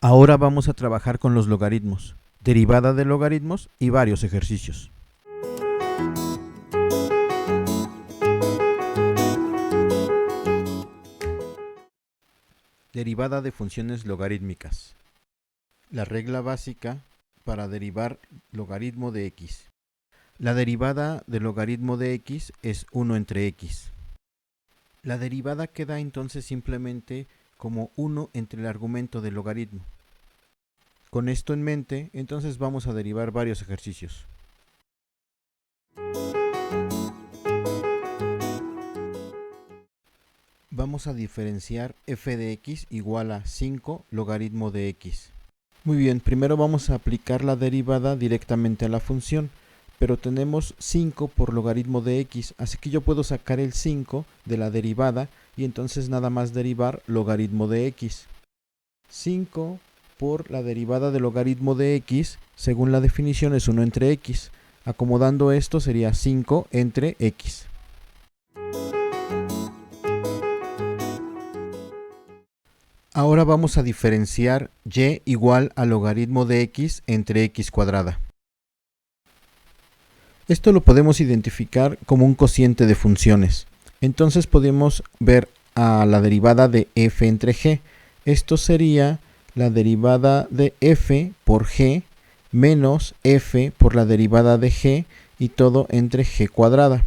Ahora vamos a trabajar con los logaritmos, derivada de logaritmos y varios ejercicios. Derivada de funciones logarítmicas. La regla básica para derivar logaritmo de x. La derivada del logaritmo de x es 1 entre x. La derivada queda entonces simplemente como 1 entre el argumento del logaritmo. Con esto en mente, entonces vamos a derivar varios ejercicios. Vamos a diferenciar f de x igual a 5 logaritmo de x. Muy bien, primero vamos a aplicar la derivada directamente a la función, pero tenemos 5 por logaritmo de x, así que yo puedo sacar el 5 de la derivada y entonces nada más derivar logaritmo de x. 5 por la derivada del logaritmo de x, según la definición, es 1 entre x. Acomodando esto sería 5 entre x. Ahora vamos a diferenciar y igual al logaritmo de x entre x cuadrada. Esto lo podemos identificar como un cociente de funciones. Entonces podemos ver a la derivada de f entre g. Esto sería la derivada de f por g menos f por la derivada de g y todo entre g cuadrada.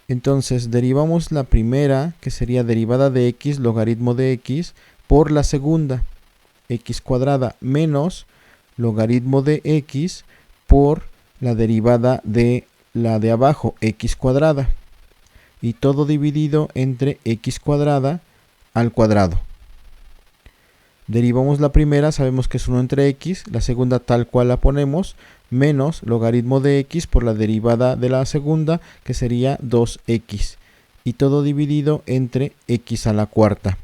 Entonces derivamos la primera, que sería derivada de x logaritmo de x, por la segunda, x cuadrada, menos logaritmo de x por la derivada de la de abajo, x cuadrada, y todo dividido entre x cuadrada al cuadrado. Derivamos la primera, sabemos que es 1 entre x, la segunda tal cual la ponemos, menos logaritmo de x por la derivada de la segunda, que sería 2x, y todo dividido entre x a la cuarta.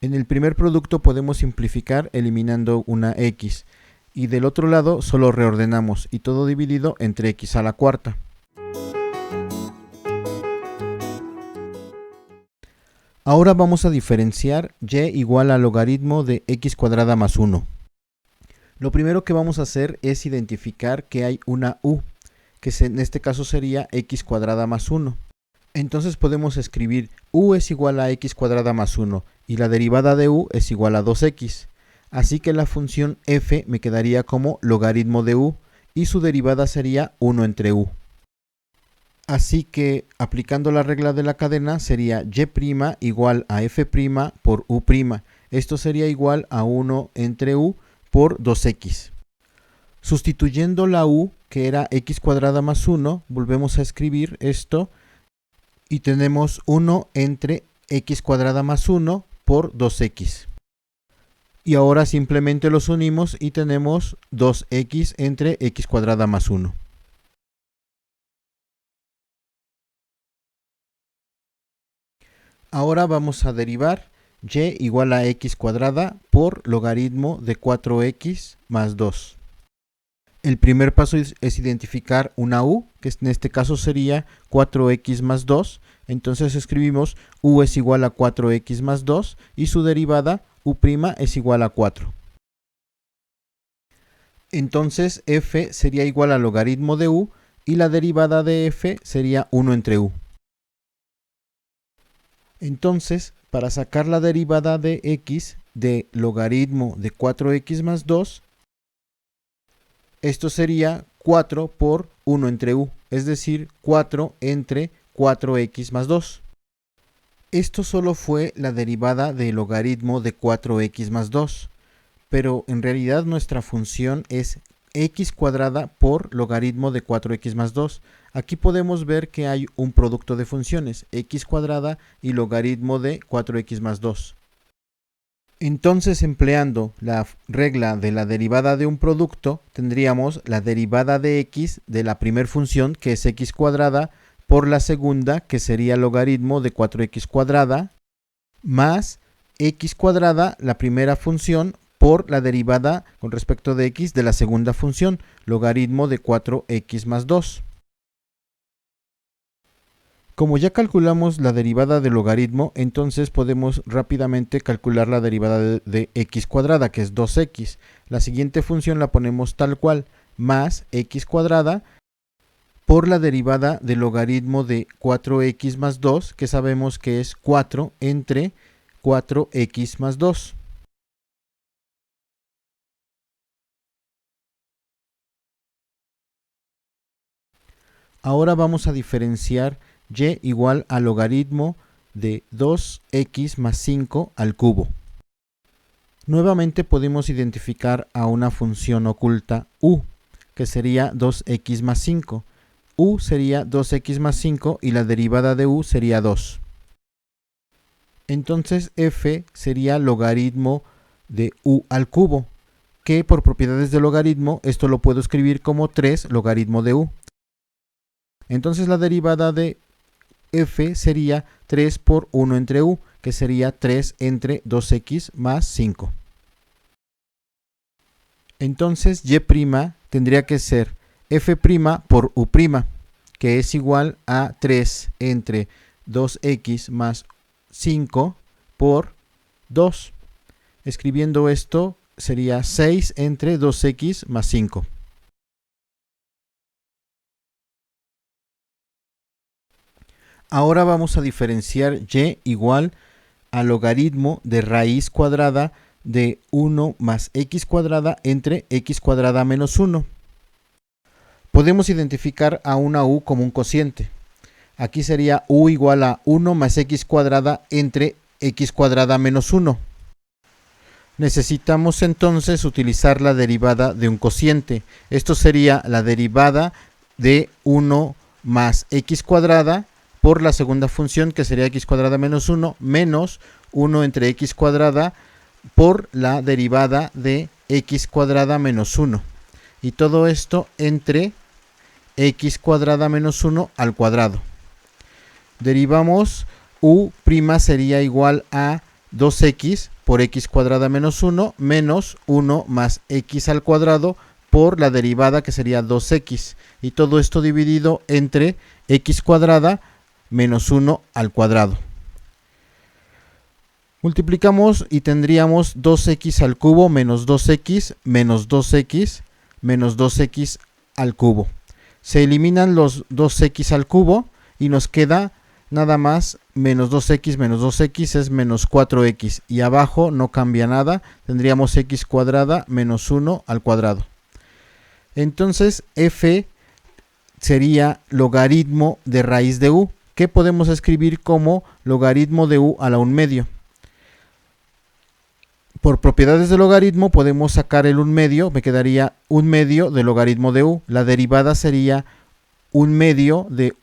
En el primer producto podemos simplificar eliminando una x, y del otro lado solo reordenamos, y todo dividido entre x a la cuarta. Ahora vamos a diferenciar y igual al logaritmo de x cuadrada más 1. Lo primero que vamos a hacer es identificar que hay una u, que en este caso sería x cuadrada más 1. Entonces podemos escribir u es igual a x cuadrada más 1 y la derivada de u es igual a 2x. Así que la función f me quedaría como logaritmo de u y su derivada sería 1 entre u. Así que aplicando la regla de la cadena sería y' igual a f' por u'. Esto sería igual a 1 entre u por 2x. Sustituyendo la u, que era x cuadrada más 1, volvemos a escribir esto y tenemos 1 entre x cuadrada más 1 por 2x. Y ahora simplemente los unimos y tenemos 2x entre x cuadrada más 1. Ahora vamos a derivar y igual a x cuadrada por logaritmo de 4x más 2. El primer paso es identificar una u, que en este caso sería 4x más 2. Entonces escribimos u es igual a 4x más 2 y su derivada u' es igual a 4. Entonces f sería igual al logaritmo de u y la derivada de f sería 1 entre u. Entonces, para sacar la derivada de x de logaritmo de 4x más 2, esto sería 4 por 1 entre u, es decir, 4 entre 4x más 2. Esto solo fue la derivada del logaritmo de 4x más 2, pero en realidad nuestra función es x cuadrada por logaritmo de 4x más 2. Aquí podemos ver que hay un producto de funciones, x cuadrada y logaritmo de 4x más 2. Entonces, empleando la regla de la derivada de un producto, tendríamos la derivada de x de la primera función, que es x cuadrada, por la segunda, que sería logaritmo de 4x cuadrada, más x cuadrada, la primera función, por la derivada con respecto de x de la segunda función, logaritmo de 4x más 2. Como ya calculamos la derivada del logaritmo, entonces podemos rápidamente calcular la derivada de x cuadrada, que es 2x. La siguiente función la ponemos tal cual, más x cuadrada por la derivada del logaritmo de 4x más 2, que sabemos que es 4 entre 4x más 2. Ahora vamos a diferenciar y igual al logaritmo de 2x más 5 al cubo. Nuevamente podemos identificar a una función oculta u, que sería 2x más 5. U sería 2x más 5 y la derivada de u sería 2. Entonces f sería logaritmo de u al cubo, que por propiedades de logaritmo esto lo puedo escribir como 3 logaritmo de u. Entonces la derivada de f sería 3 por 1 entre u, que sería 3 entre 2x más 5. Entonces y' tendría que ser f' por u', que es igual a 3 entre 2x más 5 por 2. Escribiendo esto sería 6 entre 2x más 5. Ahora vamos a diferenciar y igual al logaritmo de raíz cuadrada de 1 más x cuadrada entre x cuadrada menos 1. Podemos identificar a una u como un cociente. Aquí sería u igual a 1 más x cuadrada entre x cuadrada menos 1. Necesitamos entonces utilizar la derivada de un cociente. Esto sería la derivada de 1 más x cuadrada por la segunda función, que sería x cuadrada menos 1, menos 1 entre x cuadrada por la derivada de x cuadrada menos 1. Y todo esto entre x cuadrada menos 1 al cuadrado. Derivamos u' sería igual a 2x por x cuadrada menos 1 menos 1 más x al cuadrado por la derivada, que sería 2x. Y todo esto dividido entre x cuadrada menos 1 al cuadrado. Multiplicamos y tendríamos 2x al cubo menos 2x menos 2x menos 2x al cubo. Se eliminan los 2x al cubo y nos queda nada más menos 2x es menos 4x. Y abajo no cambia nada, tendríamos x cuadrada menos 1 al cuadrado. Entonces f sería logaritmo de raíz de u, que podemos escribir como logaritmo de u a la 1/2. Por propiedades de logaritmo podemos sacar el 1/2, me quedaría 1/2 de logaritmo de u. La derivada sería 1/2 de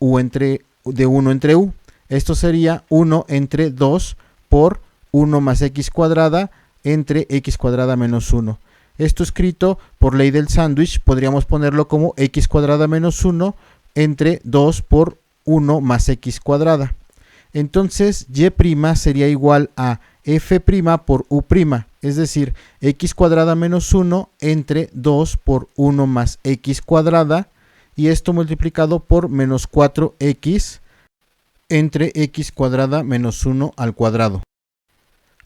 1 entre u. Esto sería 1 entre 2 por 1 más x cuadrada entre x cuadrada menos 1. Esto escrito por ley del sándwich podríamos ponerlo como x cuadrada menos 1 entre 2 por 1 más x cuadrada. Entonces y' sería igual a f' por u', es decir, x cuadrada menos 1 entre 2 por 1 más x cuadrada, y esto multiplicado por menos 4x entre x cuadrada menos 1 al cuadrado.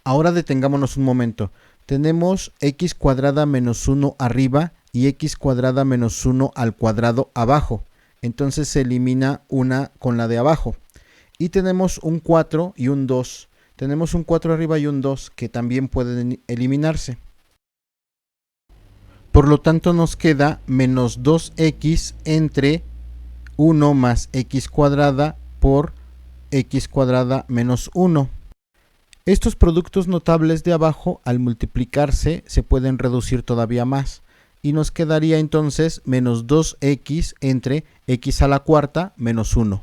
Ahora detengámonos un momento. Tenemos x cuadrada menos 1 arriba y x cuadrada menos 1 al cuadrado abajo. Entonces se elimina una con la de abajo. Y tenemos un 4 y un 2. Tenemos un 4 arriba y un 2 que también pueden eliminarse. Por lo tanto nos queda menos 2x entre 1 más x cuadrada por x cuadrada menos 1. Estos productos notables de abajo al multiplicarse se pueden reducir todavía más. Y nos quedaría entonces menos 2x entre x a la cuarta menos 1.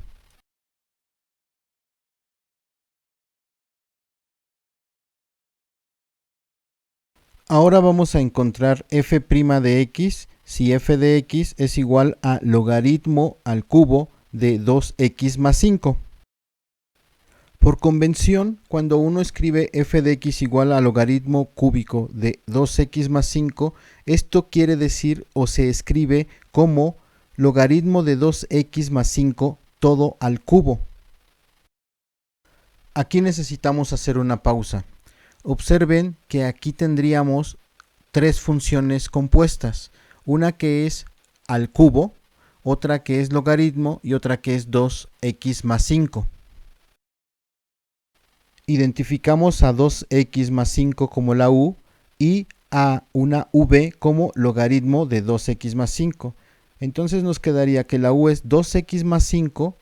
Ahora vamos a encontrar f' de x si f de x es igual a logaritmo al cubo de 2x más 5. Por convención, cuando uno escribe f de x igual a logaritmo cúbico de 2x más 5, esto quiere decir o se escribe como logaritmo de 2x más 5 todo al cubo. Aquí necesitamos hacer una pausa. Observen que aquí tendríamos tres funciones compuestas. Una que es al cubo, otra que es logaritmo y otra que es 2x más 5. Identificamos a 2x más 5 como la u y a una v como logaritmo de 2x más 5. Entonces nos quedaría que la u es 2x más 5,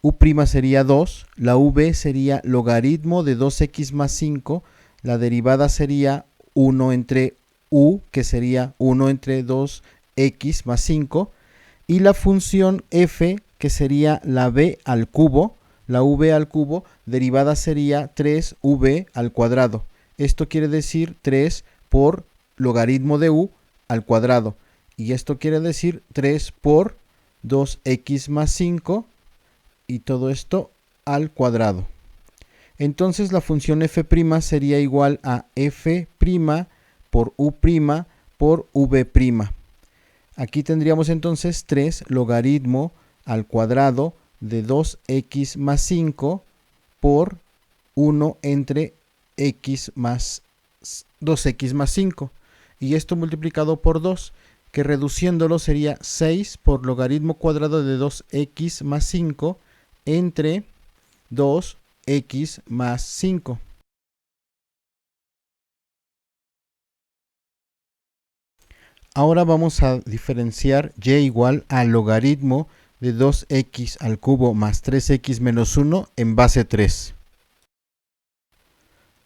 u' sería 2, la v sería logaritmo de 2x más 5, la derivada sería 1 entre u, que sería 1 entre 2x más 5, y la función f, que sería la v al cubo, la v al cubo, derivada sería 3v al cuadrado. Esto quiere decir 3 por logaritmo de u al cuadrado. Y esto quiere decir 3 por 2x más 5 y todo esto al cuadrado. Entonces la función f' sería igual a f' por u' por v'. Aquí tendríamos entonces 3 logaritmo al cuadrado de 2x más 5 por 1 entre x más 2x más 5. Y esto multiplicado por 2, que reduciéndolo sería 6 por logaritmo cuadrado de 2x más 5 entre 2x más 5. Ahora vamos a diferenciar y igual al logaritmo de 2x al cubo más 3x menos 1 en base 3.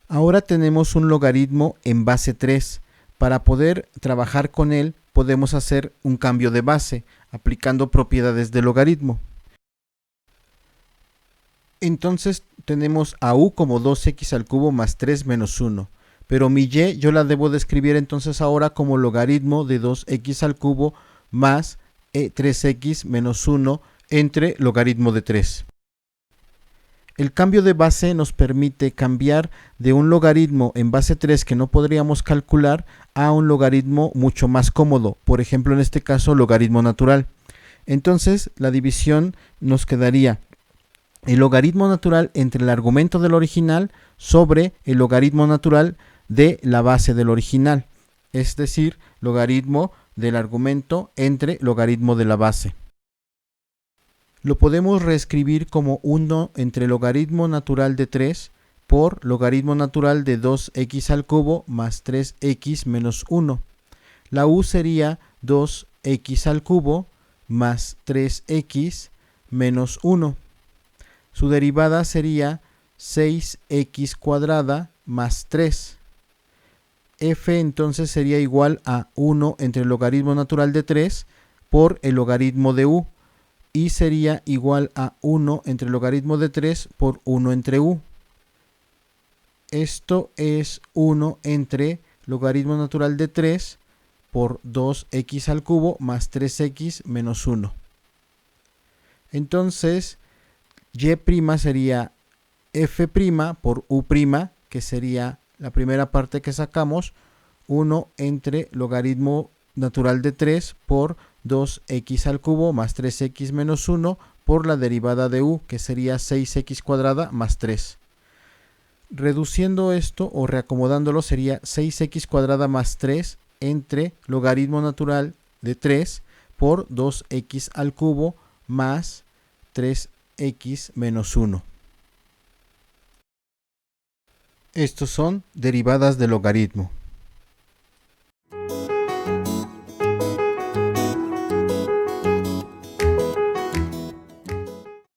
Ahora tenemos un logaritmo en base 3. Para poder trabajar con él podemos hacer un cambio de base aplicando propiedades de logaritmo. Entonces tenemos a u como 2x al cubo más 3 menos 1. Pero mi y yo la debo de escribir entonces ahora como logaritmo de 2x al cubo más 3x menos 1 entre logaritmo de 3. El cambio de base nos permite cambiar de un logaritmo en base 3 que no podríamos calcular a un logaritmo mucho más cómodo, por ejemplo en este caso logaritmo natural. Entonces la división nos quedaría el logaritmo natural entre el argumento del original sobre el logaritmo natural de la base del original, es decir, logaritmo del argumento entre logaritmo de la base. Lo podemos reescribir como 1 entre logaritmo natural de 3 por logaritmo natural de 2x al cubo más 3x menos 1. La u sería 2x al cubo más 3x menos 1. Su derivada sería 6x cuadrada más 3. F entonces sería igual a 1 entre el logaritmo natural de 3 por el logaritmo de u. Y sería igual a 1 entre el logaritmo de 3 por 1 entre u. Esto es 1 entre logaritmo natural de 3 por 2x al cubo más 3x menos 1. Entonces, y' sería f' por u', que sería la primera parte que sacamos, 1 entre logaritmo natural de 3 por 2x al cubo más 3x menos 1 por la derivada de u, que sería 6x cuadrada más 3. Reduciendo esto o reacomodándolo sería 6x cuadrada más 3 entre logaritmo natural de 3 por 2x al cubo más 3x menos 1. Estos son derivadas de logaritmo.